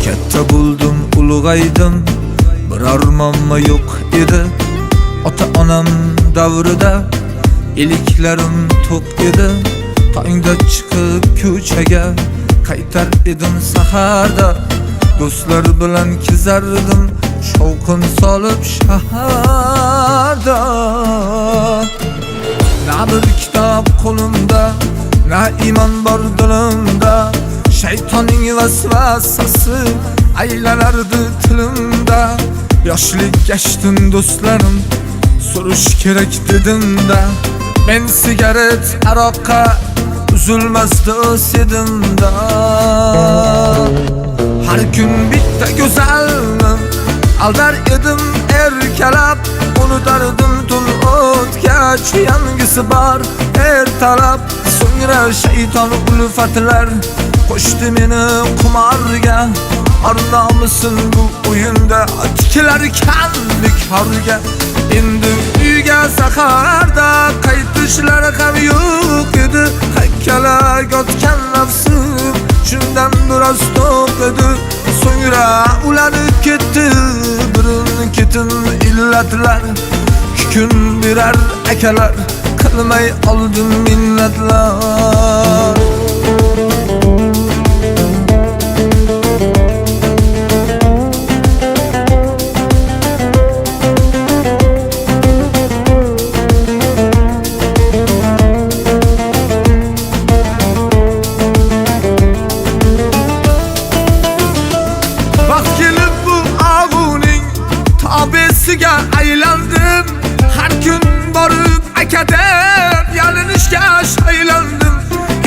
Katta bo'ldim, ulg'aydim, bir armonma yo'q edi. Ota-onam davrida iliklarim to'q edi. Tongda chiqib ko'chaga qaytar edim saharda. Do'stlar bilan kezardim, shovqin solib shaharda. Na bir kitob qo'limda, na iymon bor dilimda. Shaytonning vasvasasi aylanardi tilimda. Yoshlik gashtin do'stlarim, so'rish kerak dedim-da. Men sigaret, aroqqa uzilmasdi o'sidimda. Har kun bitta go'zalni aldar edim erkalab. Unutardim tun o'tgach, yangisi bor ertalab. So'ngra shayton ulfatlar qo'shdi meni qumorga. Arnomisin bu o'yinda tikilar kanlik harga. Endi uyga saharda qaytishlar ham yo'q edi. Hakkalak yotgan nafsim shundan biroz to'q edi. So'ngra ulanib ketdi birin-ketin illatlar. Kun birar akalar qilmay oldim minnatlar. Aylandim, har kun borib aka deb yalinishga shaylandim.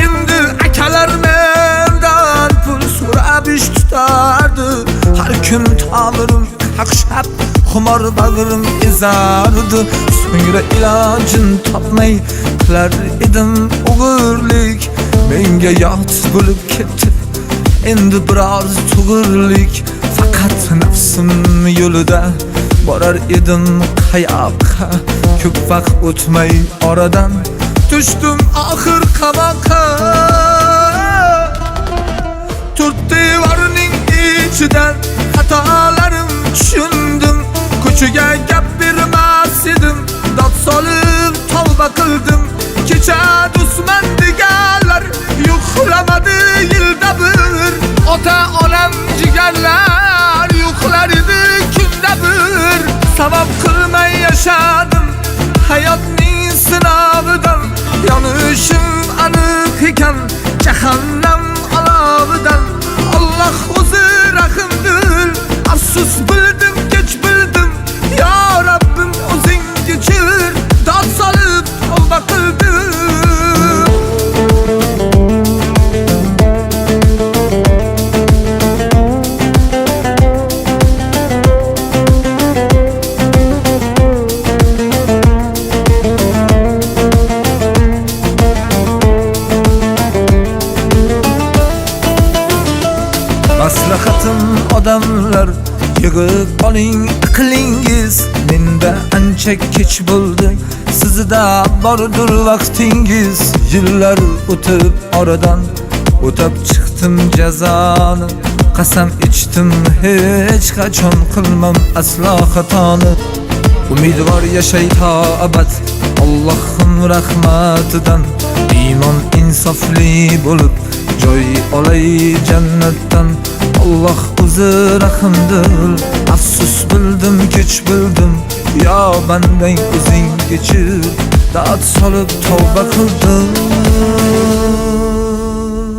Endi akalar mendan pul so'rab ish tutardi. Har kun tomirim qaqshab, xumor bag'rim ezardi. So'ngra ilojin topmay qilar edim o'g'irlik. Menga yot bo'lib ketdi endi biroz tug'irlik. Faqat nafsim yo'lida borar edim qayoqqa. Ko'p vaqt o'tmay oradan tushdim oxir qamoqqa. To'rt devorning ichidan xatolarim tushundim. Ko'chaga gap bermas edim, dod solib tavba qildim. Kecha do'stman deganlar yo'qlamadi yilda bir. Ota-onam jigarlar yo'qlar edi kunda bir. Sabab qilmay yashadim hayotning sinovidan. Yonishim aniq ekan jahannam olovidan. Alloh o'zi rahimdil, afsus bildim kech bildim. Ya Rabbim o'zing kechir, dod solib tavba qildim. Maslahatim odamlar, yig'ib oling aqlingiz. Menda ancha kech bo'ldi, sizda bordir vaqtingiz. Yillar o'tib oradan o'tab chiqdim jazoni. Qasam ichdim hech qachon qilmam aslo xatoni. Umidvor yashay to abad Allohim rahmatidan. Iymon insofli bo'lib joy olay jannatdan. Alloh o'zi rahimdil, afsus bildim kech bildim. Yo bandang o'zing kechir, dod solib tavba qildim.